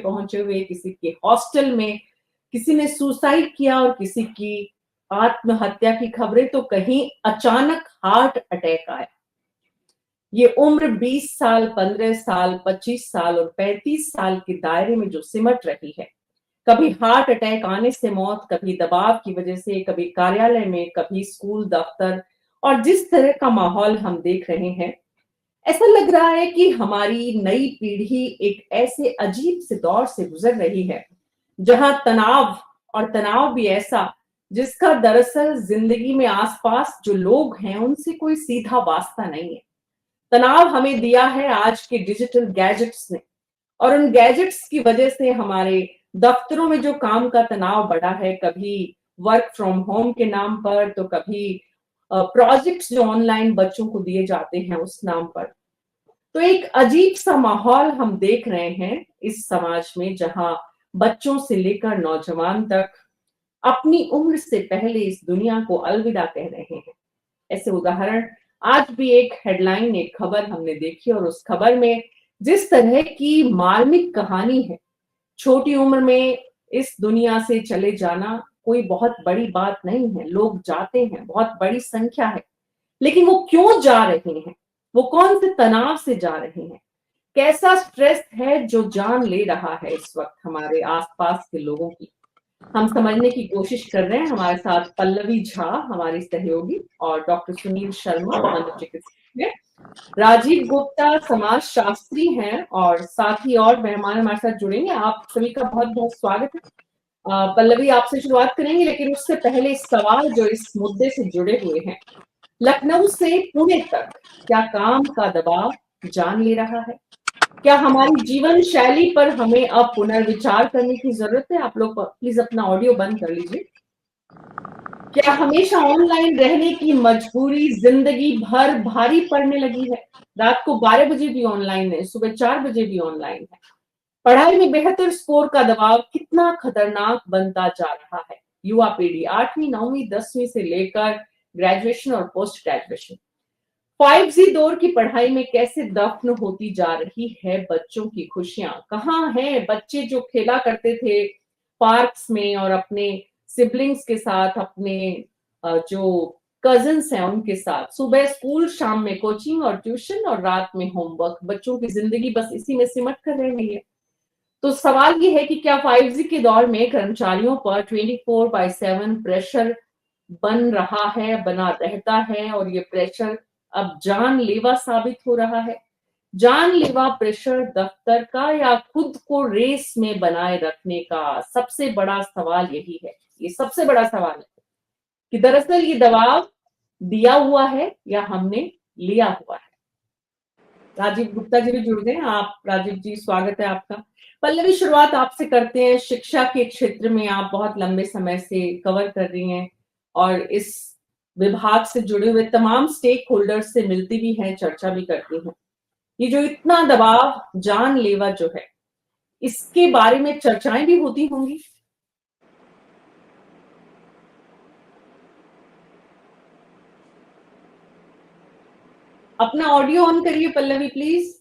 पहुंचे हुए, किसी के हॉस्टल में, किसी ने सुसाइड किया और किसी की आत्महत्या की खबरें, तो कहीं अचानक हार्ट अटैक आया। ये उम्र 20 साल, 15 साल, 25 साल और 35 साल के दायरे में जो सिमट रही है, कभी हार्ट अटैक आने से मौत, कभी दबाव की वजह से, कभी कार्यालय में, कभी स्कूल, दफ्तर, और जिस तरह का माहौल हम देख रहे हैं, ऐसा लग रहा है कि हमारी नई पीढ़ी एक ऐसे अजीब से दौर से गुजर रही है जहां तनाव, और तनाव भी ऐसा जिसका दरअसल जिंदगी में आसपास जो लोग हैं उनसे कोई सीधा वास्ता नहीं है। तनाव हमें दिया है आज के डिजिटल गैजेट्स ने, और उन गैजेट्स की वजह से हमारे दफ्तरों में जो काम का तनाव बढ़ा है, कभी वर्क फ्रॉम होम के नाम पर, तो कभी प्रोजेक्ट्स जो ऑनलाइन बच्चों को दिए जाते हैं उस नाम पर। तो एक अजीब सा माहौल हम देख रहे हैं इस समाज में, जहां बच्चों से लेकर नौजवान तक अपनी उम्र से पहले इस दुनिया को अलविदा कह रहे हैं। ऐसे उदाहरण आज भी एक हेडलाइन, एक खबर हमने देखी, और उस खबर में जिस तरह की मार्मिक कहानी है, छोटी उम्र में इस दुनिया से चले जाना कोई बहुत बड़ी बात नहीं है। लोग जाते हैं, बहुत बड़ी संख्या है, लेकिन वो क्यों जा रहे हैं, वो कौन से तनाव से जा रहे हैं, कैसा स्ट्रेस है जो जान ले रहा है इस वक्त हमारे आसपास के लोगों की, हम समझने की कोशिश कर रहे हैं। हमारे साथ पल्लवी झा हमारी सहयोगी, और डॉक्टर सुनील शर्मा मनोचिकित्सक हैं, राजीव गुप्ता समाज शास्त्री हैं, और साथ ही और मेहमान हमारे साथ जुड़ेंगे। आप सभी का बहुत बहुत स्वागत है। पल्लवी, आपसे शुरुआत करेंगे, लेकिन उससे पहले सवाल जो इस मुद्दे से जुड़े हुए हैं, लखनऊ से पुणे तक क्या काम का दबाव जान ले रहा है? क्या हमारी जीवन शैली पर हमें अब पुनर्विचार करने की जरूरत है? आप लोग प्लीज अपना ऑडियो बंद कर लीजिए। क्या हमेशा ऑनलाइन रहने की मजबूरी जिंदगी भर भारी पड़ने लगी है? रात को 12 बजे भी ऑनलाइन है, सुबह 4 बजे भी ऑनलाइन है। पढ़ाई में बेहतर स्कोर का दबाव कितना खतरनाक बनता जा रहा है। युवा पीढ़ी 8वीं, 9वीं, 10वीं से लेकर ग्रेजुएशन और पोस्ट ग्रेजुएशन, 5G दौर की पढ़ाई में कैसे दफन होती जा रही है बच्चों की खुशियां। कहाँ हैं बच्चे जो खेला करते थे पार्क्स में और अपने सिबलिंग्स के साथ, अपने जो कजिन्स हैं उनके साथ, सुबह स्कूल, शाम में कोचिंग और ट्यूशन, और रात में होमवर्क। बच्चों की जिंदगी बस इसी में सिमट कर रह गई है। तो सवाल ये है कि क्या 5G के दौर में कर्मचारियों पर 24/7 प्रेशर बन रहा है, बना रहता है, और ये प्रेशर अब जानलेवा साबित हो रहा है। जानलेवा प्रेशर दफ्तर का या खुद को रेस में बनाए रखने का सबसे बड़ा सवाल यही है। ये सबसे बड़ा सवाल है कि दरअसल ये दबाव दिया हुआ है या हमने लिया हुआ है। राजीव गुप्ता जी भी जुड़ गए। आप राजीव जी, स्वागत है आपका। पल्लवी, शुरुआत आपसे करते हैं। शिक्षा के क्षेत्र में आप बहुत लंबे समय से कवर कर रही हैं और इस विभाग से जुड़े हुए तमाम स्टेक होल्डर्स से मिलती भी हैं, चर्चा भी करती हैं। ये जो इतना दबाव जानलेवा जो है, इसके बारे में चर्चाएं भी होती होंगी। अपना ऑडियो ऑन करिए पल्लवी प्लीज।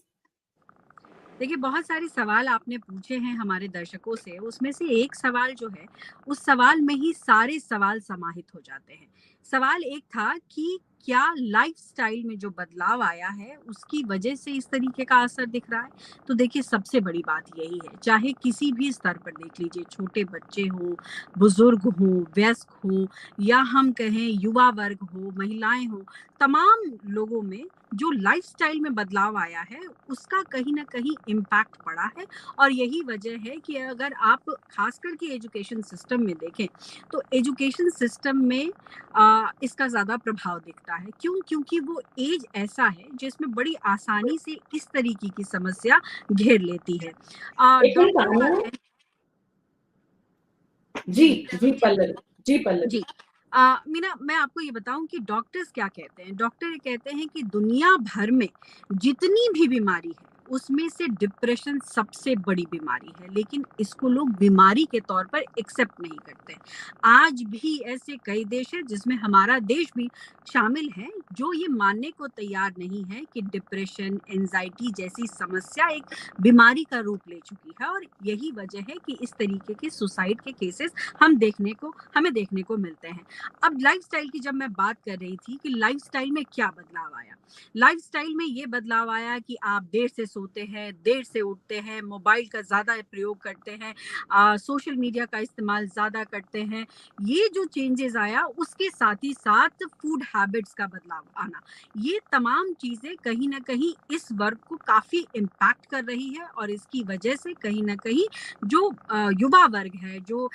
देखिए, बहुत सारे सवाल आपने पूछे हैं हमारे दर्शकों से। उसमें से एक सवाल जो है, उस सवाल में ही सारे सवाल समाहित हो जाते हैं। सवाल एक था कि क्या लाइफस्टाइल में जो बदलाव आया है उसकी वजह से इस तरीके का असर दिख रहा है। तो देखिए, सबसे बड़ी बात यही है, चाहे किसी भी स्तर पर देख लीजिए, छोटे बच्चे हो, बुजुर्ग हो, वयस्क हो, या हम कहें युवा वर्ग हो, महिलाएं हो, तमाम लोगों में जो लाइफस्टाइल में बदलाव आया है उसका कहीं ना कहीं इम्पैक्ट पड़ा है। और यही वजह है कि अगर आप खास करके एजुकेशन सिस्टम में देखें तो एजुकेशन सिस्टम में इसका ज़्यादा प्रभाव दिखता है। क्यों? क्योंकि वो एज ऐसा है जिसमें बड़ी आसानी से इस तरीके की समस्या घेर लेती है। जी जी पल्लवी, जी पल्लवी जी। मीना, मैं आपको ये बताऊं कि डॉक्टर्स क्या कहते हैं। डॉक्टर कहते हैं कि दुनिया भर में जितनी भी बीमारी है उसमें से डिप्रेशन सबसे बड़ी बीमारी है, लेकिन इसको लोग बीमारी के तौर पर एक्सेप्ट नहीं करते। आज भी ऐसे कई देश हैं, जिसमें हमारा देश भी शामिल है, जो ये मानने को तैयार नहीं है कि डिप्रेशन, एंजाइटी जैसी समस्या एक बीमारी का रूप ले चुकी है, और यही वजह है कि इस तरीके के सुसाइड के केसेस हमें देखने को मिलते हैं। अब लाइफस्टाइल की जब मैं बात कर रही थी कि लाइफस्टाइल में क्या बदलाव आया, लाइफस्टाइल में ये बदलाव आया कि आप देर से सोते हैं, देर से उठते हैं, मोबाइल का ज़्यादा प्रयोग करते हैं, सोशल मीडिया का इस्तेमाल ज़्यादा करते हैं। ये जो चेंजेस आया, उसके साथ ही साथ फूड हैबिट्स का बदलाव आना, ये तमाम चीज़ें कहीं न कहीं इस वर्ग को काफ़ी इम्पैक्ट कर रही है, और इसकी वजह से कहीं न कहीं जो युवा वर्ग है, जो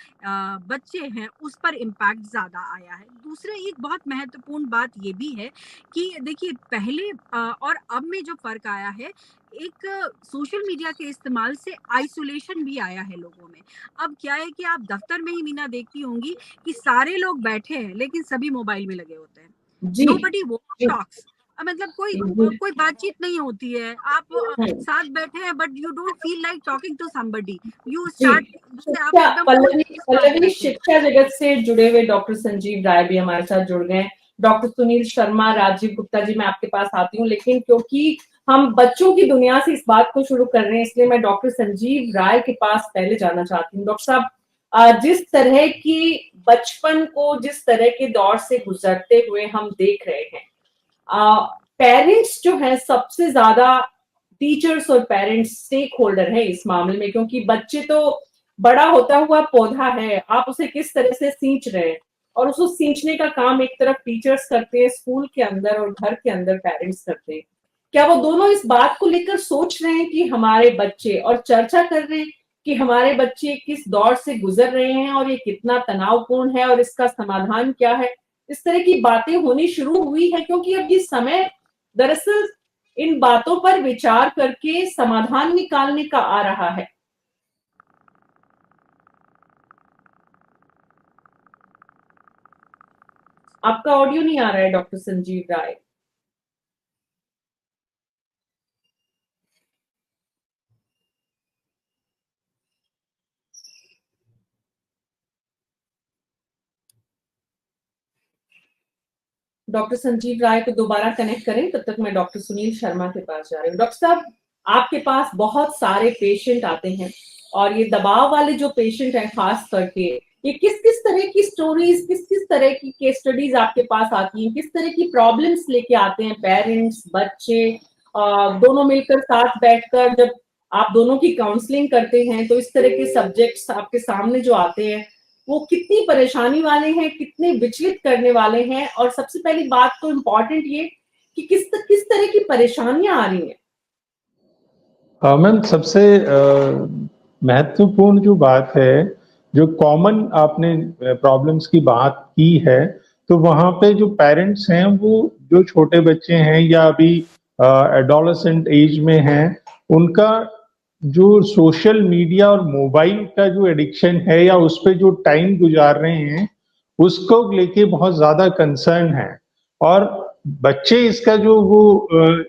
बच्चे हैं, उस पर इम्पैक्ट ज़्यादा आया है। दूसरा एक बहुत महत्वपूर्ण बात ये भी है कि देखिए, पहले और अब में जो फ़र्क आया है, एक सोशल मीडिया के इस्तेमाल से आइसोलेशन भी आया है लोगों में। अब क्या है कि आप दफ्तर में ही मीना देखती होंगी कि सारे लोग बैठे हैं, लेकिन सभी मोबाइल में लगे होते हैं। जी नोबडी जी टॉक्स, मतलब जी। कोई बातचीत नहीं होती है। आप हम्म, साथ बैठे हैं, but you don't feel like talking to somebody. यू जी। स्टार्ट, जैसे आप शिक्षा एकदम पल्लवी खुद बात पल्लवी करते हैं। शिक्षा जगत से जुड़े हुए डॉक्टर संजीव राय भी हमारे साथ जुड़ गए हैं। डॉक्टर सुनील शर्मा, राजीव गुप्ता जी, मैं आपके पास आती हूँ, लेकिन क्योंकि हम बच्चों की दुनिया से इस बात को शुरू कर रहे हैं, इसलिए मैं डॉक्टर संजीव राय के पास पहले जाना चाहती हूँ। डॉक्टर साहब, जिस तरह की बचपन को, जिस तरह के दौर से गुजरते हुए हम देख रहे हैं, पेरेंट्स जो है सबसे ज्यादा, टीचर्स और पेरेंट्स स्टेक होल्डर है इस मामले में, क्योंकि बच्चे तो बड़ा होता हुआ पौधा है, आप उसे किस तरह से सींच रहे हैं, और उसको सींचने का काम एक तरफ टीचर्स करते हैं स्कूल के अंदर, और घर के अंदर पेरेंट्स करते हैं। क्या वो दोनों इस बात को लेकर सोच रहे हैं कि हमारे बच्चे, और चर्चा कर रहे हैं कि हमारे बच्चे किस दौर से गुजर रहे हैं और ये कितना तनावपूर्ण है और इसका समाधान क्या है? इस तरह की बातें होनी शुरू हुई है, क्योंकि अब ये समय दरअसल इन बातों पर विचार करके समाधान निकालने का आ रहा है। आपका ऑडियो नहीं आ रहा है डॉक्टर संजीव राय। डॉक्टर संजीव राय को दोबारा कनेक्ट करें, तब तक मैं डॉक्टर सुनील शर्मा के पास जा रही हूँ। डॉक्टर साहब, आपके पास बहुत सारे पेशेंट आते हैं, और ये दबाव वाले जो पेशेंट हैं खास करके, ये किस किस तरह की स्टोरीज, किस किस तरह की केस स्टडीज आपके पास आती हैं, किस तरह की प्रॉब्लम्स लेके आते हैं पेरेंट्स, बच्चे, दोनों मिलकर साथ बैठकर जब आप दोनों की काउंसलिंग करते हैं, तो इस तरह के सब्जेक्ट्स आपके सामने जो आते हैं, वो कितनी परेशानी वाले हैं, कितने विचलित करने वाले हैं, और सबसे पहली बात तो इम्पोर्टेंट ये कि किस तरह की परेशानियां आ रही हैं? मैम, सबसे महत्वपूर्ण जो बात है, जो कॉमन आपने प्रॉब्लम्स की बात की है, तो वहाँ पे जो पेरेंट्स हैं, वो जो छोटे बच्चे हैं या अभी एडोलेसेंट एज में हैं, उनका जो सोशल मीडिया और मोबाइल का जो एडिक्शन है या उस पे जो टाइम गुजार रहे हैं, उसको लेके बहुत ज़्यादा कंसर्न है। और बच्चे इसका जो वो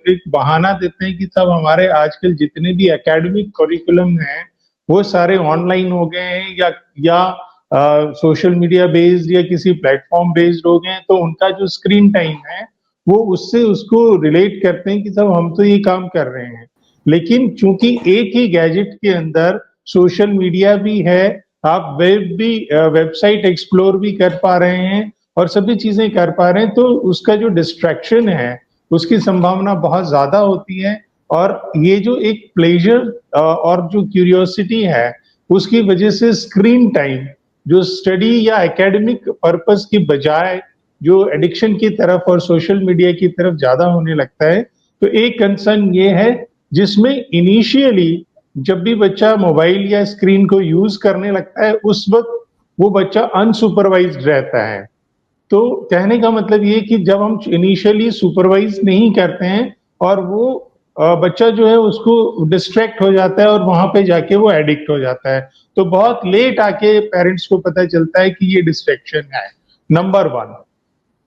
एक बहाना देते हैं कि सब हमारे आजकल जितने भी एकेडमिक करिकुलम हैं, वो सारे ऑनलाइन हो गए हैं या सोशल मीडिया बेस्ड या किसी प्लेटफॉर्म बेस्ड हो गए हैं, तो उनका जो स्क्रीन टाइम है, वो उससे उसको रिलेट करते हैं कि सब हम तो ये काम कर रहे हैं। लेकिन चूंकि एक ही गैजेट के अंदर सोशल मीडिया भी है, आप वेबसाइट एक्सप्लोर भी कर पा रहे हैं और सभी चीजें कर पा रहे हैं, तो उसका जो डिस्ट्रैक्शन है, उसकी संभावना बहुत ज्यादा होती है। और ये जो एक प्लेजर और जो क्यूरियोसिटी है, उसकी वजह से स्क्रीन टाइम जो स्टडी या एकेडमिक पर्पस की बजाय जो एडिक्शन की तरफ और सोशल मीडिया की तरफ ज्यादा होने लगता है। तो एक कंसर्न ये है, जिसमें इनिशियली जब भी बच्चा मोबाइल या स्क्रीन को यूज करने लगता है, उस वक्त वो बच्चा अनसुपरवाइज्ड रहता है। तो कहने का मतलब ये कि जब हम इनिशियली सुपरवाइज नहीं करते हैं और वो बच्चा जो है उसको डिस्ट्रैक्ट हो जाता है और वहां पे जाके वो एडिक्ट हो जाता है, तो बहुत लेट आके पेरेंट्स को पता चलता है कि ये डिस्ट्रैक्शन है। नंबर 1।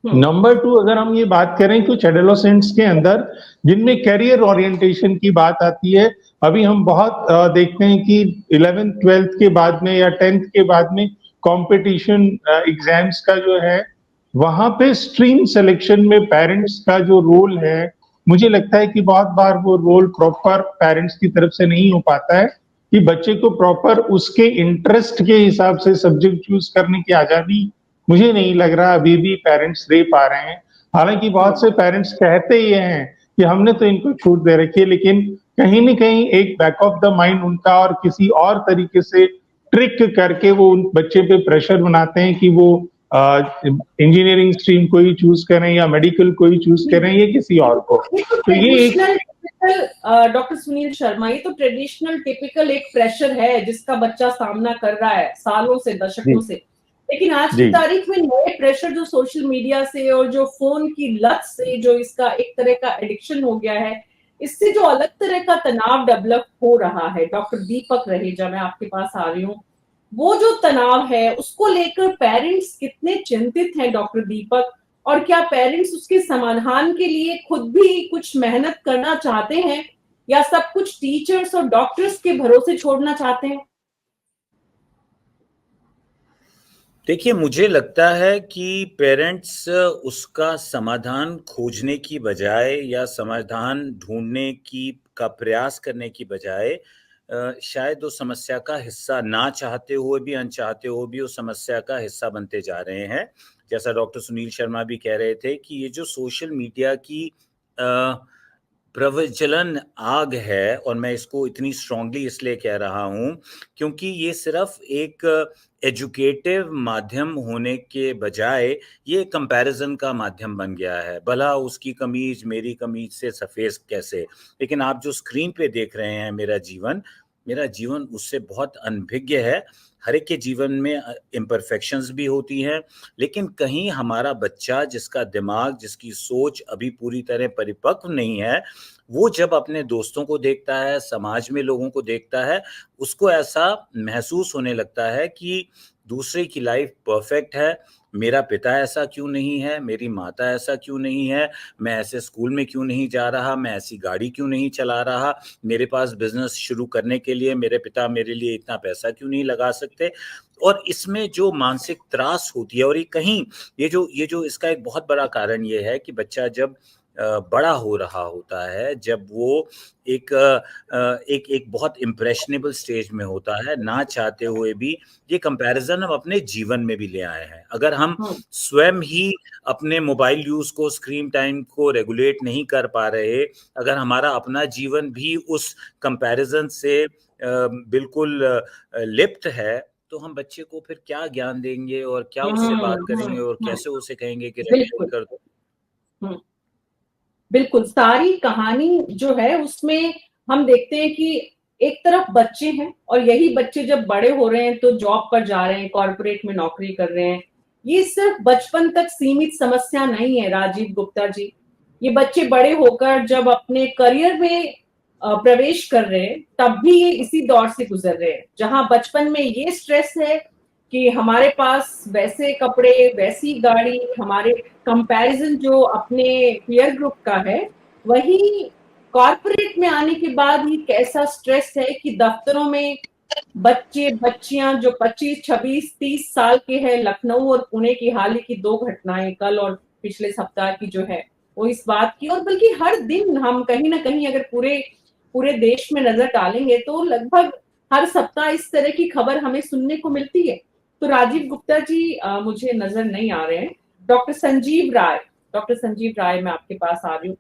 नंबर 2, अगर हम ये बात करें कुछ एडोलेसेंट्स के अंदर जिनमें करियर ओरिएंटेशन की बात आती है, अभी हम बहुत देखते हैं कि 11th 12th के बाद में या 10th के बाद में कंपटीशन एग्जाम्स का जो है, वहां पे स्ट्रीम सिलेक्शन में पेरेंट्स का जो रोल है, मुझे लगता है कि बहुत बार वो रोल प्रॉपर पेरेंट्स की तरफ से नहीं हो पाता है कि बच्चे को प्रॉपर उसके इंटरेस्ट के हिसाब से सब्जेक्ट चूज करने की आजादी मुझे नहीं लग रहा अभी भी पेरेंट्स दे पा रहे हैं। हालांकि बहुत से पेरेंट्स कहते ही हैं कि हमने तो इनको छूट दे रखी है, लेकिन कहीं न कहीं एक बैक ऑफ द माइंड उनका और किसी और तरीके से ट्रिक करके वो उन बच्चे पे प्रेशर बनाते हैं कि वो इंजीनियरिंग स्ट्रीम को ही चूज करें या मेडिकल को ही चूज करें या किसी और को। ये तो तो ये एक ट्रेडिशनल डॉक्टर सुनील शर्मा, ये तो ट्रेडिशनल टिपिकल एक प्रेशर है जिसका बच्चा सामना कर रहा है सालों से, दशकों से। लेकिन आज की जी। तारीख में नए प्रेशर जो सोशल मीडिया से और जो फोन की लत से जो इसका एक तरह का एडिक्शन हो गया है, इससे जो अलग तरह का तनाव डेवलप हो रहा है। डॉक्टर दीपक रहेजा, मैं आपके पास आ रही हूँ, वो जो तनाव है उसको लेकर पेरेंट्स कितने चिंतित हैं डॉक्टर दीपक, और क्या पेरेंट्स उसके समाधान के लिए खुद भी कुछ मेहनत करना चाहते हैं या सब कुछ टीचर्स और डॉक्टर्स के भरोसे छोड़ना चाहते हैं? देखिए, मुझे लगता है कि पेरेंट्स उसका समाधान खोजने की बजाय या समाधान ढूँढने का प्रयास करने की बजाय शायद उस समस्या का हिस्सा ना चाहते हुए भी, अनचाहते हुए भी उस समस्या का हिस्सा बनते जा रहे हैं। जैसा डॉक्टर सुनील शर्मा भी कह रहे थे कि ये जो सोशल मीडिया की प्रज्वलन आग है, और मैं इसको इतनी स्ट्रांगली इसलिए कह रहा हूँ क्योंकि ये सिर्फ एक एजुकेटिव माध्यम होने के बजाय ये कंपैरिजन का माध्यम बन गया है। भला उसकी कमीज मेरी कमीज से सफेद कैसे, लेकिन आप जो स्क्रीन पे देख रहे हैं मेरा जीवन उससे बहुत अनभिज्ञ है। हर एक के जीवन में इम्परफेक्शंस भी होती हैं, लेकिन कहीं हमारा बच्चा जिसका दिमाग, जिसकी सोच अभी पूरी तरह परिपक्व नहीं है, वो जब अपने दोस्तों को देखता है, समाज में लोगों को देखता है, उसको ऐसा महसूस होने लगता है कि दूसरे की लाइफ परफेक्ट है, मेरा पिता ऐसा क्यों नहीं है, मेरी माता ऐसा क्यों नहीं है, मैं ऐसे स्कूल में क्यों नहीं जा रहा, मैं ऐसी गाड़ी क्यों नहीं चला रहा, मेरे पास बिजनेस शुरू करने के लिए मेरे पिता मेरे लिए इतना पैसा क्यों नहीं लगा सकते। और इसमें जो मानसिक त्रास होती है, और ये जो इसका एक बहुत बड़ा कारण ये है कि बच्चा जब बड़ा हो रहा होता है, जब वो एक बहुत इम्प्रेशनेबल स्टेज में होता है, ना चाहते हुए भी ये कंपैरिजन हम अपने जीवन में भी ले आए हैं। अगर हम स्वयं ही अपने मोबाइल यूज को, स्क्रीन टाइम को रेगुलेट नहीं कर पा रहे, अगर हमारा अपना जीवन भी उस कंपैरिजन से बिल्कुल लिप्त है, तो हम बच्चे को फिर क्या ज्ञान देंगे और क्या उससे बात करेंगे और कैसे उसे कहेंगे कि रेगुलेट कर दो। बिल्कुल, सारी कहानी जो है उसमें हम देखते हैं कि एक तरफ बच्चे हैं और यही बच्चे जब बड़े हो रहे हैं तो जॉब पर जा रहे हैं, कॉर्पोरेट में नौकरी कर रहे हैं। ये सिर्फ बचपन तक सीमित समस्या नहीं है राजीव गुप्ता जी। ये बच्चे बड़े होकर जब अपने करियर में प्रवेश कर रहे हैं तब भी ये इसी दौर से गुजर रहे हैं, जहां बचपन में ये स्ट्रेस है कि हमारे पास वैसे कपड़े, वैसी गाड़ी, हमारे कंपैरिजन जो अपने पीयर ग्रुप का है, वही कॉर्पोरेट में आने के बाद ही कैसा स्ट्रेस है कि दफ्तरों में बच्चे बच्चियां जो 25, 26, 30 साल के हैं, लखनऊ और पुणे की हाल ही की 2 घटनाएं कल और पिछले सप्ताह की जो है वो इस बात की, और बल्कि हर दिन हम कहीं ना कहीं अगर पूरे देश में नजर डालेंगे तो लगभग हर सप्ताह इस तरह की खबर हमें सुनने को मिलती है। तो राजीव गुप्ता जी मुझे नजर नहीं आ रहे हैं। डॉक्टर संजीव राय मैं आपके पास आ रही हूँ।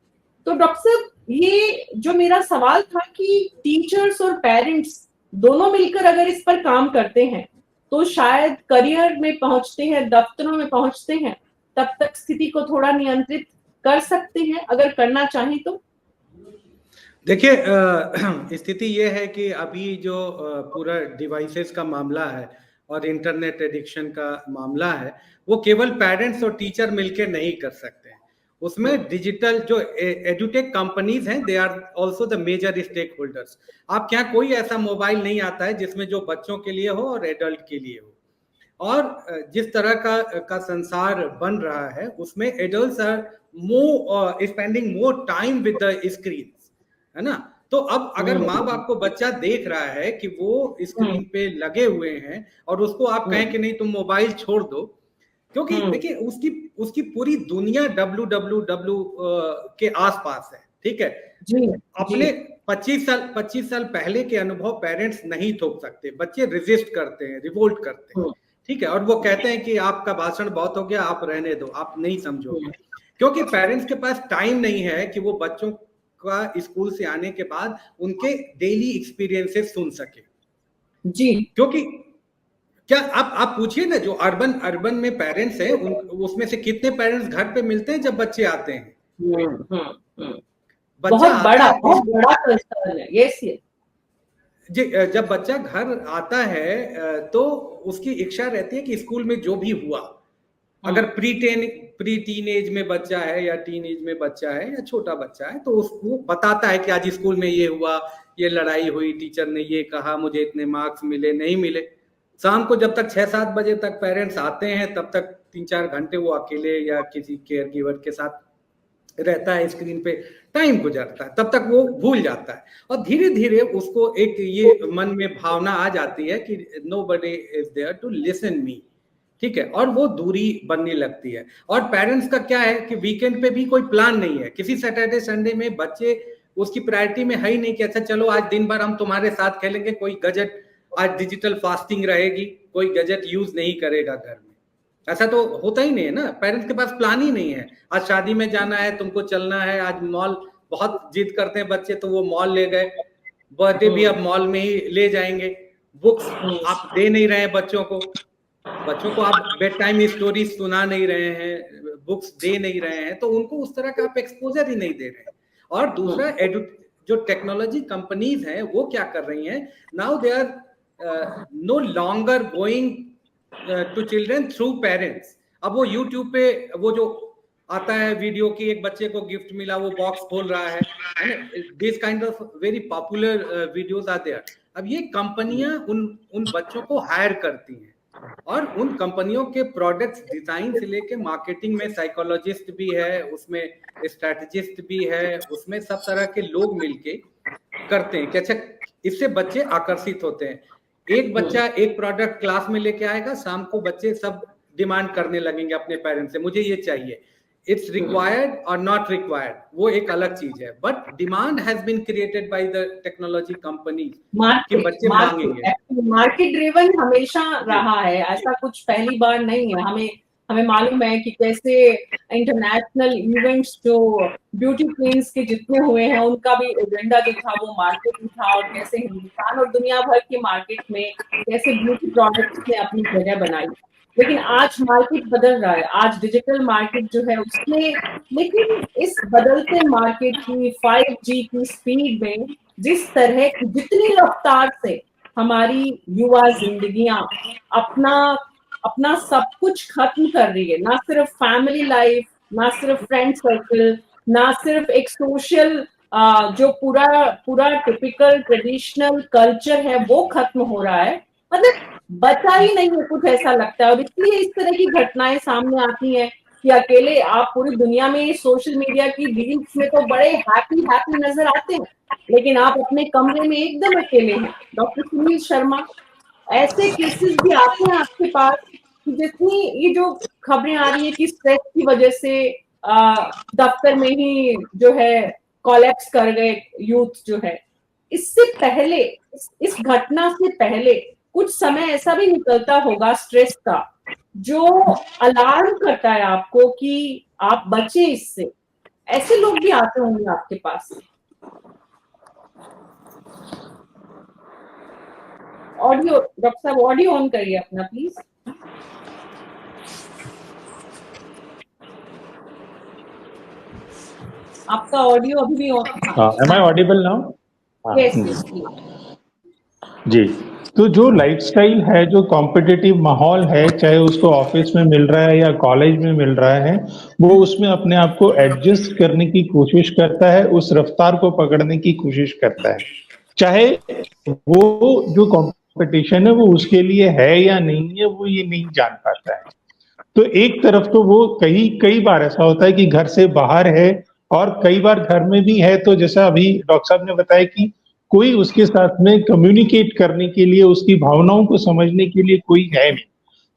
तो डॉक्टर साहब, ये जो मेरा सवाल था कि टीचर्स और पेरेंट्स दोनों मिलकर अगर इस पर काम करते हैं तो शायद करियर में पहुंचते हैं, दफ्तरों में पहुंचते हैं, तब तक स्थिति को थोड़ा नियंत्रित कर सकते हैं अगर करना चाहें तो। देखिए, स्थिति ये है कि अभी जो पूरा डिवाइसेस का मामला है और इंटरनेट एडिक्शन का मामला है, वो केवल पेरेंट्स और टीचर मिलकर नहीं कर सकते हैं। उसमें डिजिटल जो एडुटेक कंपनीज हैं, they are also the major stake holders. आपके यहाँ कोई ऐसा मोबाइल नहीं आता है जिसमें जो बच्चों के लिए हो और एडल्ट के लिए हो। और जिस तरह का संसार बन रहा है उसमें adults are more spending more time with the screen, है ना। तो अब अगर माँ बाप को बच्चा देख रहा है कि वो स्क्रीन पे लगे हुए हैं और उसको आप कहें कि नहीं तुम मोबाइल छोड़ दो, क्योंकि देखिए उसकी पूरी दुनिया www के आसपास है, ठीक है। अपने 25 साल पहले के अनुभव पेरेंट्स नहीं थोप सकते, बच्चे रेजिस्ट करते हैं, रिवोल्ट करते हैं, ठीक है, और वो कहते हैं कि आपका भाषण बहुत हो गया, आप रहने दो, आप नहीं समझोगे, क्योंकि पेरेंट्स के पास टाइम नहीं है कि वो बच्चों का स्कूल से आने के बाद उनके डेली एक्सपीरियंसेस सुन सके। जी, क्योंकि क्या आप पूछिए ना, जो अर्बन में पेरेंट्स हैं उसमें से कितने पेरेंट्स घर पे मिलते हैं जब बच्चे आते हैं? बहुत बड़ा कंसर्न है। यस, जी, जब बच्चा घर आता है तो उसकी इच्छा रहती है कि स्कूल में जो भी हुआ, अगर प्री टीनेज में बच्चा है या टीनेज में बच्चा है या छोटा बच्चा है तो उसको बताता है कि आज स्कूल में ये हुआ, ये लड़ाई हुई, टीचर ने ये कहा, मुझे इतने मार्क्स मिले, नहीं मिले। शाम को जब तक 6-7 बजे तक पेरेंट्स आते हैं तब तक 3-4 घंटे वो अकेले या किसी केयर गिवर के साथ रहता है, स्क्रीन पे टाइम गुजरता है, तब तक वो भूल जाता है और धीरे धीरे उसको एक ये मन में भावना आ जाती है कि nobody is there to listen me, ठीक है, और वो दूरी बनने लगती है। और पेरेंट्स का क्या है कि वीकेंड पे भी कोई प्लान नहीं है, किसी सैटरडे संडे में बच्चे उसकी प्रायोरिटी में है ही नहीं कि अच्छा चलो आज दिन भर हम तुम्हारे साथ खेलेंगे, कोई गजट, आज डिजिटल फास्टिंग रहेगी, कोई गजट यूज नहीं करेगा घर में, ऐसा तो होता ही नहीं है ना। पेरेंट्स के पास प्लान ही नहीं है, आज शादी में जाना है, तुमको चलना है, आज मॉल, बहुत जिद करते हैं बच्चे तो वो मॉल ले गए, बर्थडे भी अब मॉल में ही ले जाएंगे, बुक्स आप दे नहीं रहे हैं बच्चों को आप बेड टाइम स्टोरी सुना नहीं रहे हैं, बुक्स दे नहीं रहे हैं, तो उनको उस तरह का आप एक्सपोजर ही नहीं दे रहे हैं। और दूसरा जो टेक्नोलॉजी कंपनीज हैं वो क्या कर रही हैं, now they are no longer going to children through parents. अब वो यूट्यूब पे वो जो आता है वीडियो की, एक बच्चे को गिफ्ट मिला, वो बॉक्स खोल रहा है, this kind of very popular videos are there. अब ये कंपनियां उन बच्चों को हायर करती हैं और उन कंपनियों के प्रोडक्ट्स डिजाइन से लेके मार्केटिंग में साइकोलॉजिस्ट भी है, उसमें स्ट्रेटेजिस्ट भी है, उसमें सब तरह के लोग मिलके करते हैं कि अच्छा इससे बच्चे आकर्षित होते हैं। एक बच्चा एक प्रोडक्ट क्लास में लेके आएगा, शाम को बच्चे सब डिमांड करने लगेंगे अपने पेरेंट्स से, मुझे ये चाहिए, इट्स रिक्वायर्ड और नॉट रिक्वायर्ड, वो एक अलग चीज है, but demand has been created by the technology companies कि बच्चे मांगेंगे। मार्केट ड्रिवन हमेशा रहा है, ऐसा कुछ पहली बार नहीं है। हमें मालूम है कि कैसे इंटरनेशनल इवेंट्स जो ब्यूटी क्वींस के जितने हुए हैं उनका भी एजेंडा जो था वो मार्केटिंग था, और कैसे हिंदुस्तान और दुनिया भर के मार्केट में कैसे ब्यूटी प्रोडक्ट्स ने अपनी जगह बनाई। लेकिन आज मार्केट बदल रहा है, आज डिजिटल मार्केट जो है उसमें, लेकिन इस बदलते मार्केट की 5G की स्पीड में जिस तरह की जितनी रफ्तार से हमारी युवा जिंदगियां अपना सब कुछ खत्म कर रही है, ना सिर्फ फैमिली लाइफ, ना सिर्फ फ्रेंड सर्कल, ना सिर्फ एक सोशल जो पूरा टिपिकल ट्रेडिशनल कल्चर है वो खत्म हो रहा है, मतलब बचा ही नहीं है कुछ, ऐसा लगता है। और इसलिए इस तरह की घटनाएं सामने आती हैं कि अकेले आप पूरी दुनिया में सोशल मीडिया की रील्स में तो बड़े हैप्पी नजर आते हैं, लेकिन आप अपने कमरे में एकदम अकेले हैं। डॉक्टर सुनील शर्मा, ऐसे केसेस भी आते हैं आपके पास कि जितनी ये जो खबरें आ रही है कि स्ट्रेस की वजह से दफ्तर में ही जो है कोलैप्स कर गए यूथ जो है, इससे पहले, इस घटना से पहले कुछ समय ऐसा भी निकलता होगा स्ट्रेस का जो अलार्म करता है आपको कि आप बचे इससे, ऐसे लोग भी आते होंगे आपके पास। ऑडियो, डॉक्टर साहब ऑडियो ऑन करिए अपना प्लीज। आपका ऑडियो अभी भी on. Am I audible now? Yes जी। तो जो लाइफस्टाइल है, जो कॉम्पिटिटिव माहौल है, चाहे उसको ऑफिस में मिल रहा है या कॉलेज में मिल रहा है, वो उसमें अपने आप को एडजस्ट करने की कोशिश करता है, उस रफ्तार को पकड़ने की कोशिश करता है। चाहे वो जो कंपटीशन है वो उसके लिए है या नहीं है वो ये नहीं जान पाता है। तो एक तरफ तो वो कई बार ऐसा होता है कि घर से बाहर है और कई बार घर में भी है, तो जैसा अभी डॉक्टर साहब ने बताया कि कोई उसके साथ में कम्युनिकेट करने के लिए, उसकी भावनाओं को समझने के लिए कोई है नहीं,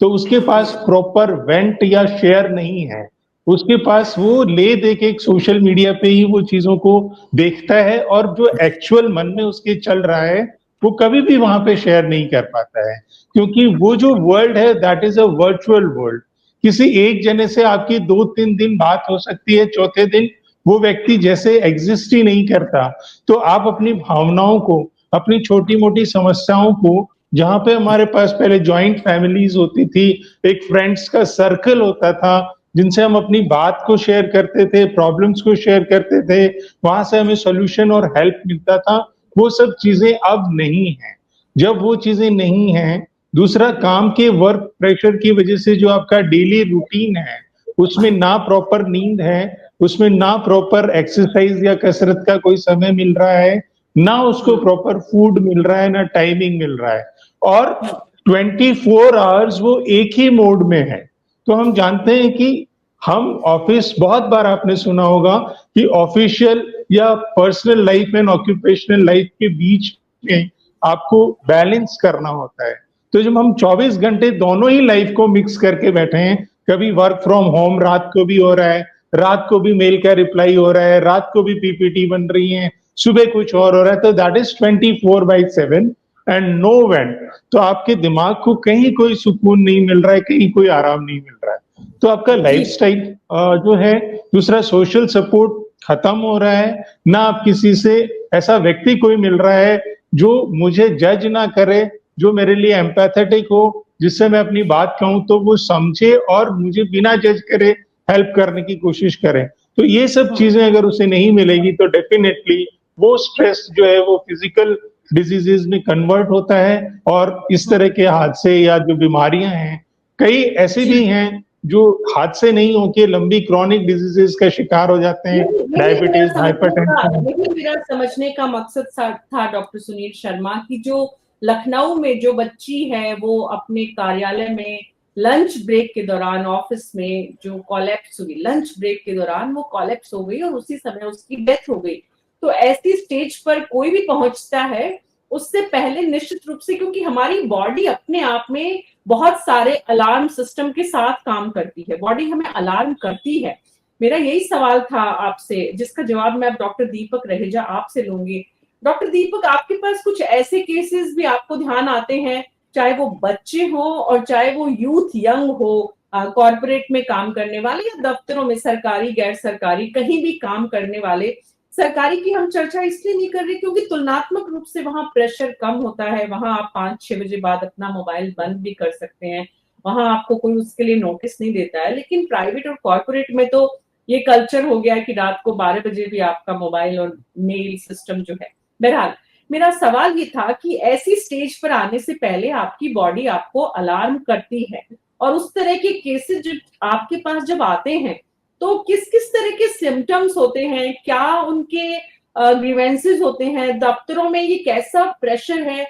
तो उसके पास प्रॉपर वेंट या शेयर नहीं है। उसके पास वो ले दे के एक सोशल मीडिया पे ही वो चीजों को देखता है और जो एक्चुअल मन में उसके चल रहा है वो कभी भी वहां पे शेयर नहीं कर पाता है, क्योंकि वो जो वर्ल्ड है that is a virtual world. किसी एक जने से आपकी 2-3 दिन बात हो सकती है, चौथे दिन वो व्यक्ति जैसे एग्जिस्ट ही नहीं करता। तो आप अपनी भावनाओं को, अपनी छोटी मोटी समस्याओं को, जहां पे हमारे पास पहले जॉइंट फैमिलीज होती थी, एक फ्रेंड्स का सर्कल होता था जिनसे हम अपनी बात को शेयर करते थे, प्रॉब्लम्स को शेयर करते थे, वहां से हमें सोल्यूशन और हेल्प मिलता था, वो सब चीजें अब नहीं है। जब वो चीजें नहीं है, दूसरा काम के वर्क प्रेशर की वजह से जो आपका डेली रूटीन है उसमें ना प्रॉपर नींद है, उसमें ना प्रॉपर एक्सरसाइज या कसरत का कोई समय मिल रहा है, ना उसको प्रॉपर फूड मिल रहा है, ना टाइमिंग मिल रहा है, और 24 आवर्स वो एक ही मोड में है। तो हम जानते हैं कि हम ऑफिस, बहुत बार आपने सुना होगा कि ऑफिशियल या personal life and occupational life के बीच में आपको बैलेंस करना होता है। तो जब हम 24 घंटे दोनों ही लाइफ को मिक्स करके बैठे हैं, कभी वर्क फ्रॉम होम रात को भी हो रहा है, रात को भी मेल का रिप्लाई हो रहा है, रात को भी पीपीटी बन रही है, सुबह कुछ और हो रहा है, तो that is 24/7 and no vent. तो आपके दिमाग को कहीं कोई सुकून नहीं मिल रहा है, कहीं कोई आराम नहीं मिल रहा है। तो आपका लाइफस्टाइल जो है, दूसरा सोशल सपोर्ट खत्म हो रहा है, ना आप किसी से ऐसा व्यक्ति कोई मिल रहा है जो मुझे जज ना करे, जो मेरे लिए एम्पैथेटिक हो, जिससे मैं अपनी बात कहूं तो वो समझे और मुझे बिना जज करे हेल्प करने की कोशिश करे। तो ये सब चीजें अगर उसे नहीं मिलेगी तो डेफिनेटली वो स्ट्रेस जो है वो फिजिकल डिजीजेज में कन्वर्ट होता है, और इस तरह के हादसे या जो बीमारियां हैं, कई ऐसे भी हैं जो हादसे नहीं होके लंबी क्रॉनिक डिजीजेस का शिकार हो जाते हैं, डायबिटीज, हाइपरटेंशन। यही मेरा समझने का मकसद था डॉक्टर सुनील शर्मा की, जो लखनऊ में जो बच्ची है वो अपने कार्यालय में लंच ब्रेक के दौरान, ऑफिस में जो कोलैप्स हुई, लंच ब्रेक के दौरान वो कोलैप्स हो गई और उसी समय उसकी डेथ हो गई। तो ऐसी स्टेज पर कोई भी पहुंचता है उससे पहले निश्चित रूप से, क्योंकि हमारी बॉडी अपने आप में बहुत सारे अलार्म सिस्टम के साथ काम करती है, बॉडी हमें अलार्म करती है। मेरा यही सवाल था आपसे, जिसका जवाब मैं अब डॉक्टर दीपक रहेजा आपसे लूंगी। डॉक्टर दीपक, आपके पास कुछ ऐसे केसेस भी आपको ध्यान आते हैं, चाहे वो बच्चे हो और चाहे वो यूथ यंग हो, कॉर्पोरेट में काम करने वाले या दफ्तरों में सरकारी गैर सरकारी कहीं भी काम करने वाले? सरकारी की हम चर्चा इसलिए नहीं कर रहे क्योंकि तुलनात्मक रूप से वहां प्रेशर कम होता है, वहां आप 5-6 बजे बाद अपना मोबाइल बंद भी कर सकते हैं, वहां आपको कोई उसके लिए नोटिस नहीं देता है। लेकिन प्राइवेट और कॉर्पोरेट में तो ये कल्चर हो गया है कि रात को 12 बजे भी आपका मोबाइल और मेल सिस्टम जो है। बहरहाल, मेरा सवाल ये था कि ऐसी स्टेज पर आने से पहले आपकी बॉडी आपको अलार्म करती है, और उस तरह के केसेस जो आपके पास जब आते हैं तो किस किस तरह के सिम्टम्स होते हैं, क्या उनके ग्रीवेंसेस होते हैं, दफ्तरों में ये कैसा प्रेशर है,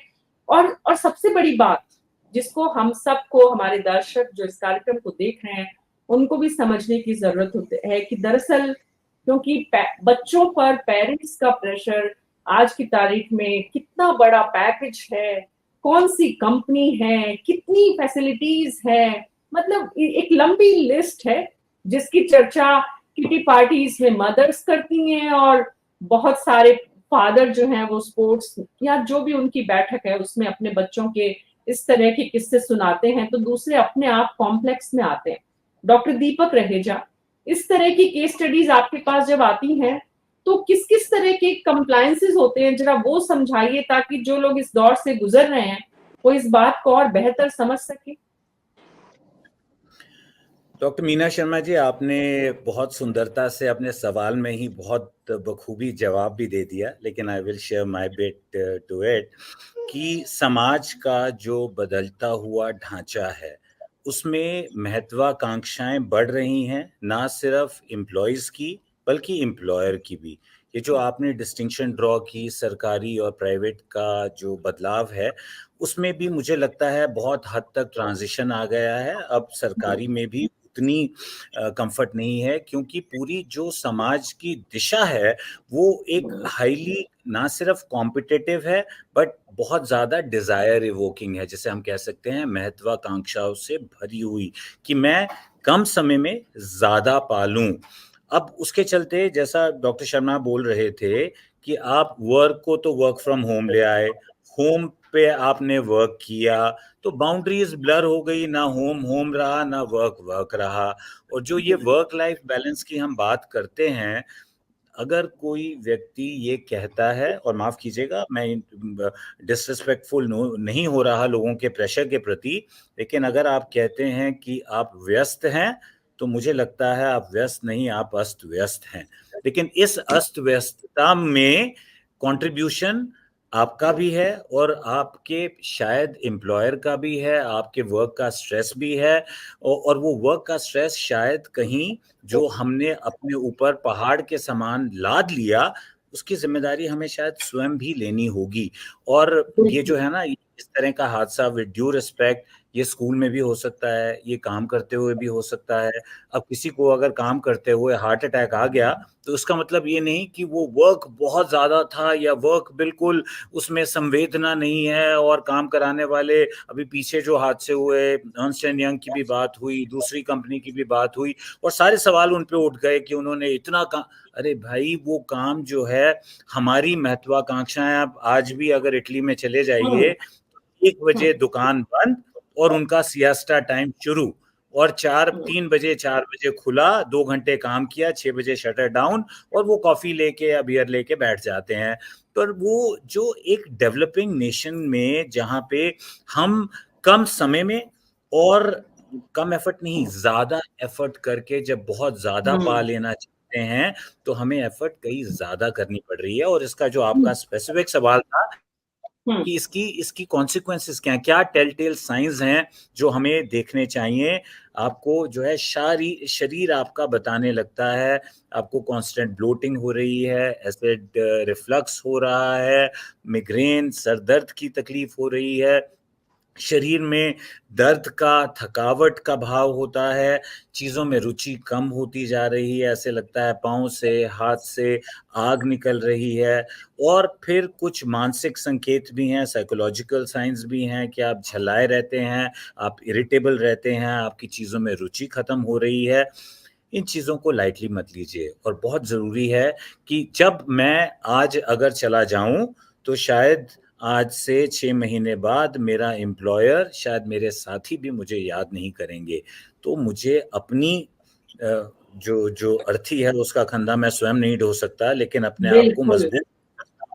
और सबसे बड़ी बात जिसको हम सबको, हमारे दर्शक जो इस कार्यक्रम को देख रहे हैं, उनको भी समझने की जरूरत होती है कि दरअसल क्योंकि बच्चों पर पेरेंट्स का प्रेशर आज की तारीख में कितना बड़ा पैकेज है, कौन सी कंपनी है, कितनी फैसिलिटीज है, मतलब एक लंबी लिस्ट है जिसकी चर्चा किटी पार्टीज में मदर्स करती हैं, और बहुत सारे फादर जो हैं वो स्पोर्ट्स या जो भी उनकी बैठक है उसमें अपने बच्चों के इस तरह के किस्से सुनाते हैं, तो दूसरे अपने आप कॉम्प्लेक्स में आते हैं। डॉक्टर दीपक रहेजा, इस तरह की केस स्टडीज आपके पास जब आती हैं तो किस किस तरह के कंप्लायंसेस होते हैं, जरा वो समझाइए ताकि जो लोग इस दौर से गुजर रहे हैं वो इस बात को और बेहतर समझ सके। डॉक्टर मीना शर्मा जी, आपने बहुत सुंदरता से अपने सवाल में ही बहुत बखूबी जवाब भी दे दिया, लेकिन I will share my bit to it कि समाज का जो बदलता हुआ ढांचा है उसमें महत्वाकांक्षाएं बढ़ रही हैं, ना सिर्फ एम्प्लॉयज की बल्कि एम्प्लॉयर की भी। ये जो आपने डिस्टिंक्शन ड्रॉ की सरकारी और प्राइवेट का जो बदलाव है, उसमें भी मुझे लगता है बहुत हद तक ट्रांजिशन आ गया है। अब सरकारी में भी उतनी कंफर्ट नहीं है, क्योंकि पूरी जो समाज की दिशा है वो एक हाईली ना सिर्फ कॉम्पिटिटिव है, बट बहुत ज्यादा डिजायर इवोकिंग है, जिसे हम कह सकते हैं महत्वाकांक्षाओं से भरी हुई, कि मैं कम समय में ज्यादा पालूं। अब उसके चलते, जैसा डॉक्टर शर्मा बोल रहे थे कि आप वर्क को तो वर्क फ्रॉम होम ले आए, होम पे आपने वर्क किया, तो बाउंड्रीज ब्लर हो गई, ना होम होम रहा, ना वर्क वर्क रहा। और जो ये वर्क लाइफ बैलेंस की हम बात करते हैं, अगर कोई व्यक्ति ये कहता है, और माफ कीजिएगा मैं डिसरिस्पेक्टफुल नहीं हो रहा लोगों के प्रेशर के प्रति, लेकिन अगर आप कहते हैं कि आप व्यस्त हैं, तो मुझे लगता है आप व्यस्त नहीं, आप अस्त व्यस्त हैं। लेकिन इस अस्त व्यस्तता में कंट्रीब्यूशन आपका भी है, और आपके शायद एम्प्लॉयर का भी है, आपके वर्क का स्ट्रेस भी है, और वो वर्क का स्ट्रेस शायद कहीं जो हमने अपने ऊपर पहाड़ के समान लाद लिया, उसकी जिम्मेदारी हमें शायद स्वयं भी लेनी होगी। और ये जो है ना, इस तरह का हादसा, विद ड्यू रिस्पेक्ट, ये स्कूल में भी हो सकता है, ये काम करते हुए भी हो सकता है। अब किसी को अगर काम करते हुए हार्ट अटैक आ गया, तो उसका मतलब ये नहीं कि वो वर्क बहुत ज्यादा था या वर्क बिल्कुल उसमें संवेदना नहीं है। और काम कराने वाले, अभी पीछे जो हादसे हुए, अर्नस्ट एंड यंग की भी बात हुई, दूसरी कंपनी की भी बात हुई, और सारे सवाल उन पे उठ गए कि उन्होंने इतना काम। अरे भाई, वो काम जो है, हमारी महत्वाकांक्षाएं, आप आज भी अगर इटली में चले जाइए, 1 बजे दुकान बंद और उनका सियास्टा टाइम शुरू, और 4 खुला, 2 घंटे काम किया, 6 बजे शटर डाउन, और वो कॉफी लेके या बियर लेके बैठ जाते हैं। पर वो जो एक डेवलपिंग नेशन में, जहाँ पे हम कम समय में और कम एफर्ट नहीं, ज्यादा एफर्ट करके जब बहुत ज्यादा पा लेना चाहते हैं, तो हमें एफर्ट कहीं ज्यादा करनी पड़ रही है। और इसका जो आपका स्पेसिफिक सवाल था कि इसकी कॉन्सिक्वेंसेस क्या हैं, क्या टेल टेल साइंस हैं जो हमें देखने चाहिए। आपको जो है शरीर आपका बताने लगता है, आपको कांस्टेंट ब्लोटिंग हो रही है, एसिड रिफ्लक्स हो रहा है, मिग्रेन, सर दर्द की तकलीफ हो रही है, शरीर में दर्द का, थकावट का भाव होता है, चीजों में रुचि कम होती जा रही है, ऐसे लगता है पाँव से, हाथ से आग निकल रही है। और फिर कुछ मानसिक संकेत भी हैं, साइकोलॉजिकल साइंस भी हैं, कि आप झल्लाए रहते हैं, आप इरिटेबल रहते हैं, आपकी चीजों में रुचि खत्म हो रही है। इन चीजों को लाइटली मत लीजिए। और बहुत जरूरी है कि जब मैं आज अगर चला जाऊं, तो शायद आज से 6 महीने बाद मेरा एम्प्लॉयर, शायद मेरे साथी भी मुझे याद नहीं करेंगे। तो मुझे अपनी जो जो अर्थी है, उसका खंधा मैं स्वयं नहीं ढो सकता, लेकिन अपने आप को मजबूत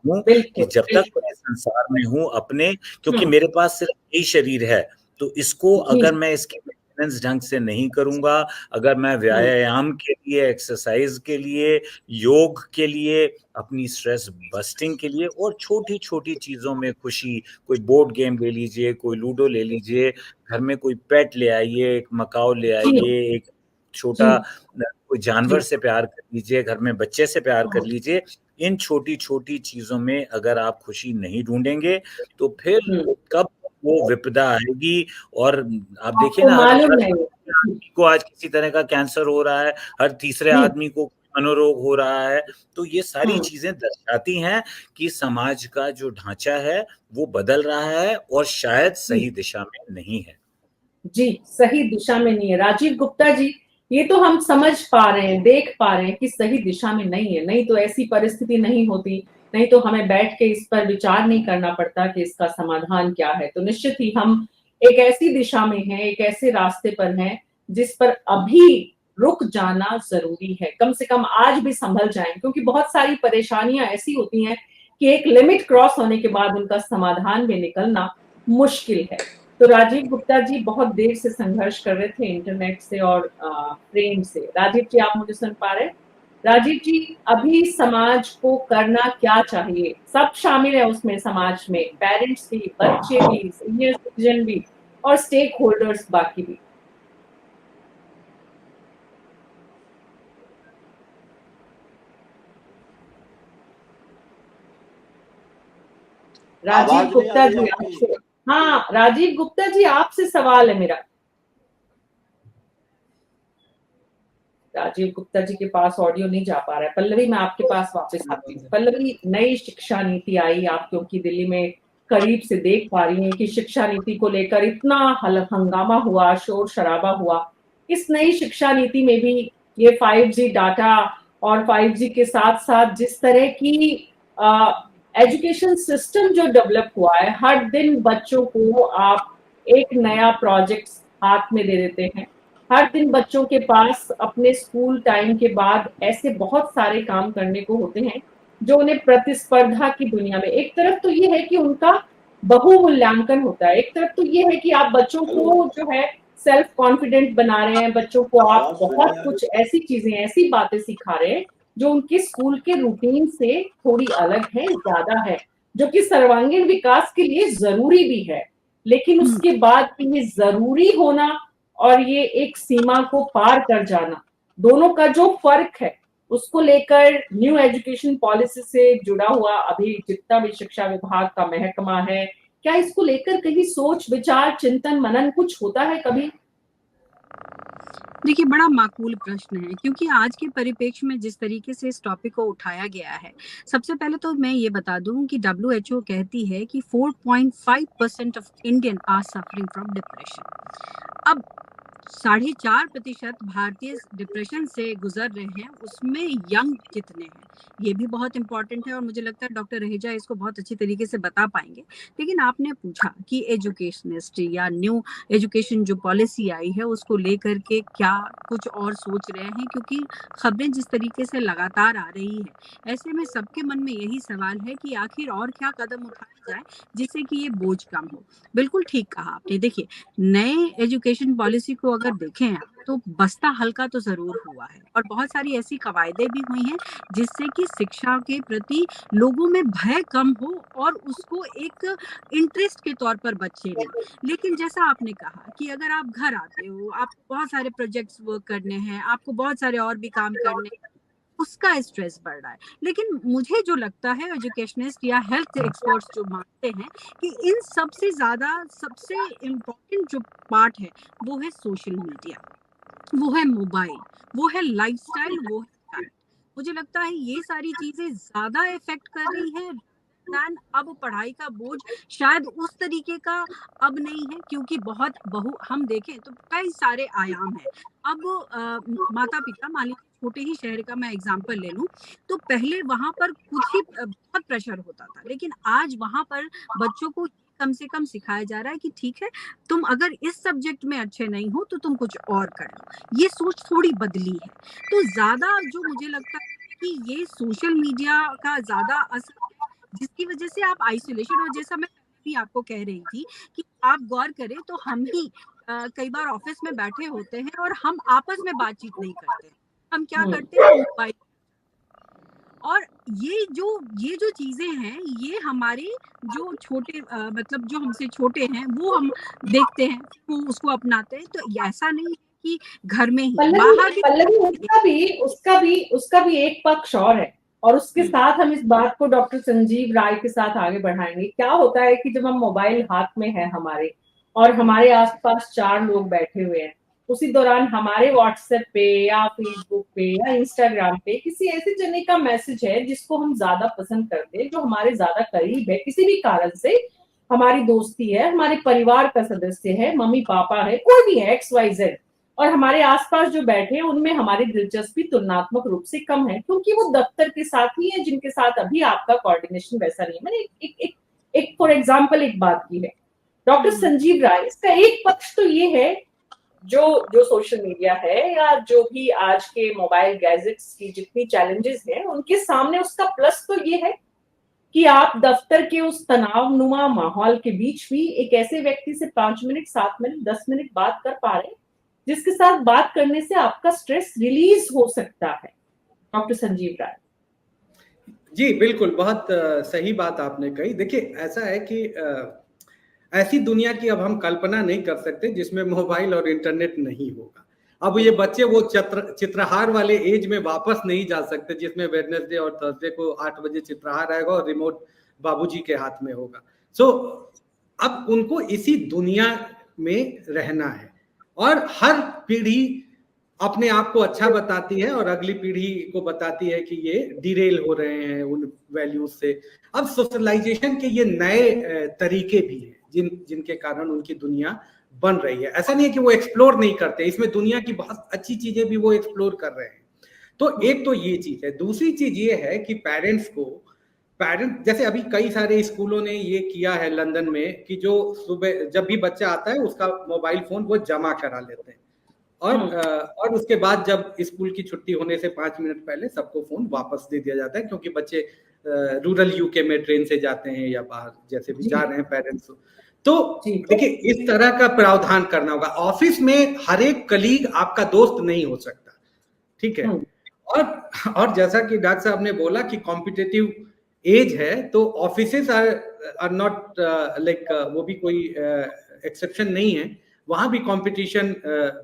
हूँ कि जब तक मैं संसार में हूँ अपने, क्योंकि मेरे पास सिर्फ यही शरीर है, तो इसको अगर मैं इसकी मेंटेनेंस ढंग से नहीं करूंगा, अगर मैं व्यायाम के लिए, एक्सरसाइज के लिए, योग के लिए, अपनी स्ट्रेस बस्टिंग के लिए, और छोटी छोटी चीजों में खुशी, कोई बोर्ड गेम ले लीजिए, कोई लूडो ले लीजिए, घर में कोई पेट ले आइए, एक मकाऊ ले आइए, एक छोटा कोई जानवर से प्यार कर लीजिए, घर में बच्चे से प्यार कर लीजिए। इन छोटी छोटी चीजों में अगर आप खुशी नहीं ढूंढेंगे, तो फिर कब वो विपदा आएगी। और आप देखिए ना, हर आदमी को आज किसी तरह का कैंसर हो रहा है, हर तीसरे आदमी को मनोरोग हो रहा है। तो ये सारी चीजें दर्शाती हैं कि समाज का जो ढांचा है वो बदल रहा है, और शायद सही दिशा में नहीं है। जी, सही दिशा में नहीं है। राजीव गुप्ता जी, ये तो हम समझ पा रहे हैं, देख पा रहे हैं कि सही दिशा में नहीं है, नहीं तो ऐसी परिस्थिति नहीं होती, नहीं तो हमें बैठ के इस पर विचार नहीं करना पड़ता कि इसका समाधान क्या है। तो निश्चित ही हम एक ऐसी दिशा में हैं, एक ऐसे रास्ते पर हैं जिस पर अभी रुक जाना जरूरी है। कम से कम आज भी संभल जाएं, क्योंकि बहुत सारी परेशानियां ऐसी होती हैं कि एक लिमिट क्रॉस होने के बाद उनका समाधान भी निकलना मुश्किल है। तो राजीव गुप्ता जी बहुत देर से संघर्ष कर रहे थे इंटरनेट से और फ्रेम से। राजीव जी, आप मुझे सुन पा रहे? राजीव जी, अभी समाज को करना क्या चाहिए? सब शामिल है उसमें, समाज में पेरेंट्स भी, बच्चे भी, सीनियर सिटीजन भी, और स्टेक होल्डर्स बाकी भी। राजीव आवाज नहीं आ गुप्ता रही जी आपकी। आपसे, हाँ राजीव गुप्ता जी आपसे सवाल है मेरा। राजीव गुप्ता जी के पास ऑडियो नहीं जा पा रहा है। पल्लवी मैं आपके पास वापस आती हूँ। पल्लवी, नई शिक्षा नीति आई, आप क्योंकि दिल्ली में करीब से देख पा रही हैं कि शिक्षा नीति को लेकर इतना हंगामा हुआ, शोर शराबा हुआ। इस नई शिक्षा नीति में भी ये 5G डाटा और 5G के साथ साथ जिस तरह की एजुकेशन सिस्टम जो डेवलप हुआ है, हर दिन बच्चों को आप एक नया प्रोजेक्ट हाथ में दे देते हैं। हर दिन बच्चों के पास अपने स्कूल टाइम के बाद ऐसे बहुत सारे काम करने को होते हैं जो उन्हें प्रतिस्पर्धा की दुनिया में, एक तरफ तो ये है कि उनका बहुमूल्यांकन होता है, एक तरफ तो ये है कि आप बच्चों को जो है सेल्फ कॉन्फिडेंट बना रहे हैं, बच्चों को आप बहुत कुछ ऐसी चीजें, ऐसी बातें सिखा रहे हैं जो उनके स्कूल के रूटीन से थोड़ी अलग है, ज्यादा है, जो कि सर्वांगीण विकास के लिए जरूरी भी है। लेकिन उसके बाद ये जरूरी होना और ये एक सीमा को पार कर जाना, दोनों का जो फर्क है, उसको लेकर न्यू एजुकेशन पॉलिसी से जुड़ा हुआ अभी जितना भी शिक्षा विभाग का महकमा है, क्या इसको लेकर कहीं सोच विचार चिंतन मनन कुछ होता है कभी? देखिए, बड़ा माकूल प्रश्न है, क्योंकि आज के परिप्रेक्ष्य में जिस तरीके से इस टॉपिक को उठाया गया है, सबसे पहले तो मैं ये बता दूं कि WHO कहती है कि 4.5% of Indian are suffering from depression. अब 4.5% भारतीय डिप्रेशन से गुजर रहे हैं, उसमें यंग कितने हैं, ये भी बहुत इंपॉर्टेंट है और मुझे लगता है डॉक्टर रहेजा इसको बहुत अच्छी तरीके से बता पाएंगे। लेकिन आपने पूछा कि एजुकेशनिस्ट या न्यू एजुकेशन जो पॉलिसी आई है उसको लेकर के क्या कुछ और सोच रहे हैं, क्योंकि खबरें जिस तरीके से लगातार आ रही है, ऐसे में सबके मन में यही सवाल है कि आखिर और क्या कदम उठाया जाए जिससे कि ये बोझ कम हो। बिल्कुल ठीक कहा आपने। देखिए, नए एजुकेशन पॉलिसी को अगर देखें आप, तो बस्ता हल्का तो जरूर हुआ है और बहुत सारी ऐसी कवायदे भी हुई हैं जिससे कि शिक्षा के प्रति लोगों में भय कम हो और उसको एक इंटरेस्ट के तौर पर बच्चे लें। लेकिन जैसा आपने कहा कि अगर आप घर आते हो, आपको बहुत सारे प्रोजेक्ट्स वर्क करने हैं, आपको बहुत सारे और भी काम करने, उसका स्ट्रेस बढ़ रहा है। लेकिन मुझे जो लगता है, एजुकेशनिस्ट या हेल्थ एक्सपर्ट्स जो मानते हैं कि इन सबसे ज्यादा सबसे इम्पोर्टेंट जो पार्ट है वो है सोशल मीडिया, वो है मोबाइल, वो है लाइफस्टाइल, वो है डाइट। मुझे लगता है ये सारी चीजें ज्यादा इफेक्ट कर रही हैं दैन अब पढ़ाई का बोझ शायद उस तरीके का अब नहीं है, क्योंकि हम देखें तो कई सारे आयाम हैं। अब माता पिता, मान लीजिए छोटे ही शहर का मैं एग्जांपल ले लूं, तो पहले वहां पर कुछ ही बहुत प्रेशर होता था, लेकिन आज वहां पर बच्चों को कम से कम सिखाया जा रहा है कि ठीक है, तुम अगर इस सब्जेक्ट में अच्छे नहीं हो तो तुम कुछ और कर लो। ये सोच थोड़ी बदली है। तो ज्यादा जो मुझे लगता है कि ये सोशल मीडिया का ज्यादा असर है, जिसकी वजह से आप आइसोलेशन, और जैसा मैं भी आपको कह रही थी कि आप गौर करें तो हम ही कई बार ऑफिस में बैठे होते हैं और हम आपस में बातचीत नहीं करते, हम क्या करते हैं, हम मोबाइल। और ये जो चीजें हैं, ये हमारे जो छोटे मतलब जो हमसे छोटे हैं वो हम देखते हैं, वो उसको अपनाते हैं। तो ऐसा नहीं है कि घर में ही, बाहर भी पल्लवी, उसका भी एक पक्ष और है, और उसके साथ हम इस बात को डॉक्टर संजीव राय के साथ आगे बढ़ाएंगे। क्या होता है कि जब हम मोबाइल हाथ में है हमारे और हमारे आसपास 4 लोग बैठे हुए हैं, उसी दौरान हमारे व्हाट्सएप पे या फेसबुक पे या इंस्टाग्राम पे किसी ऐसे जने का मैसेज है जिसको हम ज्यादा पसंद करते हैं, जो हमारे ज्यादा करीब है, किसी भी कारण से हमारी दोस्ती है, हमारे परिवार का सदस्य है, मम्मी पापा है, कोई भी है, XYZ, और हमारे आसपास जो बैठे हैं उनमें हमारी दिलचस्पी तुलनात्मक रूप से कम है, क्योंकि वो दफ्तर के साथ ही है जिनके साथ अभी आपका कोऑर्डिनेशन वैसा नहीं है। मैंने एक फॉर एग्जांपल एक बात की है डॉक्टर संजीव राय। इसका एक पक्ष तो ये है, जो सोशल मीडिया है या जो भी आज के मोबाइल गैजेट्स की जितनी चैलेंजेस हैं उनके सामने उसका प्लस तो ये है कि आप दफ्तर के उस तनावनुमा माहौल के बीच भी एक ऐसे व्यक्ति से 5 मिनट, 7 मिनट, 10 मिनट बात कर पा रहे हैं जिसके साथ बात करने से आपका स्ट्रेस रिलीज हो सकता है। डॉक्टर संजीव राय जी बिल्कुल, बहुत सही बात आपने कही। देखिए, ऐसा है कि ऐसी दुनिया की अब हम कल्पना नहीं कर सकते जिसमें मोबाइल और इंटरनेट नहीं होगा। अब ये बच्चे वो चित्रहार वाले एज में वापस नहीं जा सकते जिसमें वेडनेसडे और थर्सडे को 8 बजे चित्रहार आएगा और रिमोट बाबूजी के हाथ में होगा। सो अब उनको इसी दुनिया में रहना है और हर पीढ़ी अपने आप को अच्छा बताती है और अगली पीढ़ी को बताती है कि ये डिरेल हो रहे हैं उन वैल्यूज से। अब सोशलाइजेशन के ये नए तरीके भी हैं जिनके कारण उनकी दुनिया बन रही है। ऐसा नहीं है कि वो एक्सप्लोर नहीं करते, इसमें दुनिया की बहुत अच्छी चीजें भी वो एक्सप्लोर कर रहे हैं। तो एक तो ये चीज है। दूसरी चीज ये है कि पेरेंट्स जैसे अभी कई सारे स्कूलों ने ये किया है लंदन में कि जो सुबह जब भी बच्चा आता है उसका मोबाइल फोन वो जमा करा लेते हैं और उसके बाद जब स्कूल की छुट्टी होने से 5 मिनट पहले सबको फोन वापस दे दिया जाता है, क्योंकि बच्चे रूरल यूके में ट्रेन से जाते हैं या बाहर जैसे भी जा रहे हैं पेरेंट्स। तो देखिए इस तरह का प्रावधान करना होगा। ऑफिस में हर एक कलीग आपका दोस्त नहीं हो सकता, ठीक है। और जैसा कि डॉक्टर साहब ने बोला कि कॉम्पिटिटिव एज है, तो ऑफिसेस आर नॉट लाइक वो भी कोई एक्सेप्शन नहीं है। वहां भी कंपटीशन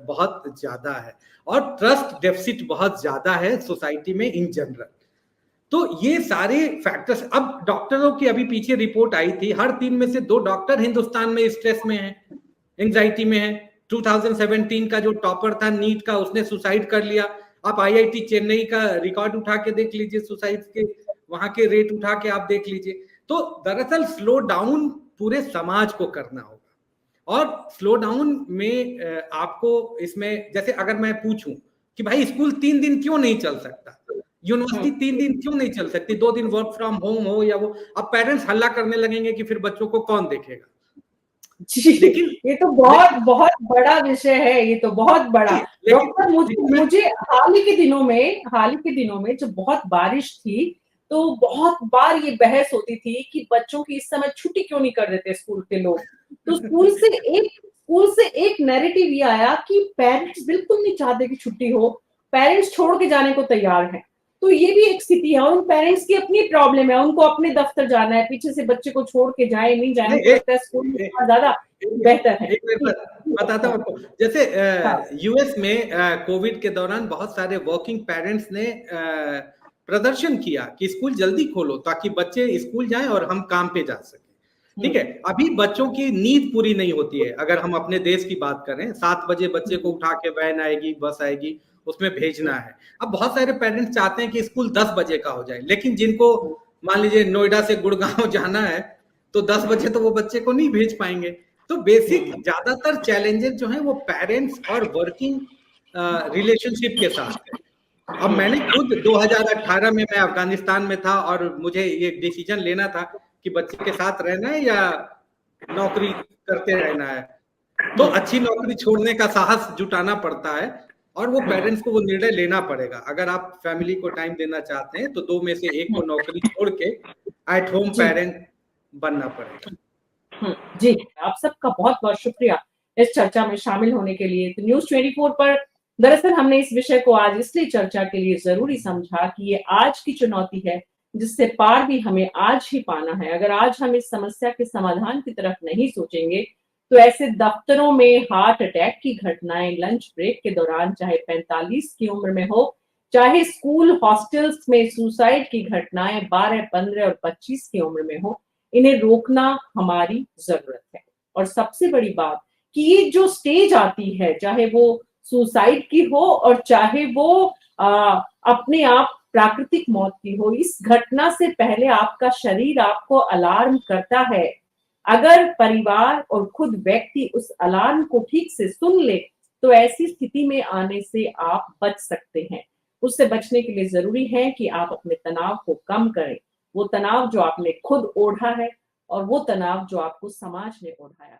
बहुत ज्यादा है और ट्रस्ट डेफिसिट बहुत ज्यादा है सोसाइटी में इन जनरल। तो ये सारे फैक्टर्स, अब डॉक्टरों की अभी पीछे रिपोर्ट आई थी, हर 3 में से 2 डॉक्टर हिंदुस्तान में स्ट्रेस में है, एंजाइटी में है। 2017 का जो टॉपर था नीट का, उसने सुसाइड कर लिया। आप आईआईटी चेन्नई का रिकॉर्ड उठा के देख लीजिए, सुसाइड के वहां के रेट उठा के आप देख लीजिए। तो दरअसल स्लो डाउन पूरे समाज को करना होगा और स्लो डाउन में आपको इसमें, जैसे अगर मैं पूछूं कि भाई स्कूल 3 दिन क्यों नहीं चल सकता, यूनिवर्सिटी 3 दिन क्यों नहीं चल सकती, 2 दिन वर्क फ्रॉम होम हो या वो, अब पेरेंट्स हल्ला करने लगेंगे कि फिर बच्चों को कौन देखेगा। लेकिन ये तो बहुत बड़ा विषय है, ये तो बहुत बड़ा। डॉक्टर मुझे हाल ही के दिनों में जब बहुत बारिश थी तो बहुत बार ये बहस होती थी कि बच्चों की इस समय छुट्टी क्यों नहीं कर देते स्कूल के लोग। तो स्कूल से एक नैरेटिव ये आया कि पेरेंट्स बिल्कुल नहीं चाहते कि छुट्टी हो, पेरेंट्स छोड़ के जाने को तैयार हैं। तो ये भी एक स्थिति है, उन पेरेंट्स की अपनी प्रॉब्लम है, उनको अपने दफ्तर जाना है, पीछे से बच्चे को छोड़ के जाए नहीं जाए, स्कूल में ज्यादा बेहतर है। बताता हूँ आपको, जैसे यूएस में कोविड के दौरान बहुत सारे वर्किंग पेरेंट्स ने प्रदर्शन किया कि स्कूल जल्दी खोलो ताकि बच्चे स्कूल जाएं और हम काम पे जा सकें। ठीक है, अभी बच्चों की नींद पूरी नहीं होती है। अगर हम अपने देश की बात करें, 7 बजे बच्चे को उठा के वैन आएगी, बस आएगी, उसमें भेजना है। अब बहुत सारे पेरेंट्स चाहते हैं कि स्कूल 10 बजे का हो जाए, लेकिन जिनको मान लीजिए नोएडा से गुड़गांव जाना है तो 10 बजे तो वो बच्चे को नहीं भेज पाएंगे। तो बेसिक ज्यादातर चैलेंजेस जो हैं वो पेरेंट्स और वर्किंग रिलेशनशिप के साथ है। अब मैंने खुद 2018 में मैं अफगानिस्तान में था और मुझे ये डिसीजन लेना था कि बच्चे के साथ रहना है या नौकरी करते रहना है। तो अच्छी नौकरी छोड़ने का साहस जुटाना पड़ता है और वो पेरेंट्स को वो निर्णय लेना पड़ेगा। अगर आप फैमिली को टाइम देना चाहते हैं तो 2 में से एक को नौकरी छोड़ के एट होम पेरेंट बनना पड़ेगा। जी, आप सबका बहुत बहुत शुक्रिया इस चर्चा में शामिल होने के लिए। तो न्यूज़ 24 पर दरअसल हमने इस विषय को आज इसलिए चर्चा के लिए जरूरी समझा कि ये आज की चुनौती है जिससे पार भी हमें आज ही पाना है। अगर आज हम इस समस्या के समाधान की तरफ नहीं सोचेंगे तो ऐसे दफ्तरों में हार्ट अटैक की घटनाएं लंच ब्रेक के दौरान, चाहे 45 की उम्र में हो, चाहे स्कूल हॉस्टल्स में सुसाइड की घटनाएं 12, 15 और 25 की उम्र में हो, इन्हें रोकना हमारी जरूरत है। और सबसे बड़ी बात कि ये जो स्टेज आती है, चाहे वो सुसाइड की हो और चाहे वो अपने आप प्राकृतिक मौत की हो, इस घटना से पहले आपका शरीर आपको अलार्म करता है। अगर परिवार और खुद व्यक्ति उस अलार्म को ठीक से सुन ले तो ऐसी स्थिति में आने से आप बच सकते हैं। उससे बचने के लिए जरूरी है कि आप अपने तनाव को कम करें, वो तनाव जो आपने खुद ओढ़ा है और वो तनाव जो आपको समाज ने ओढ़ाया।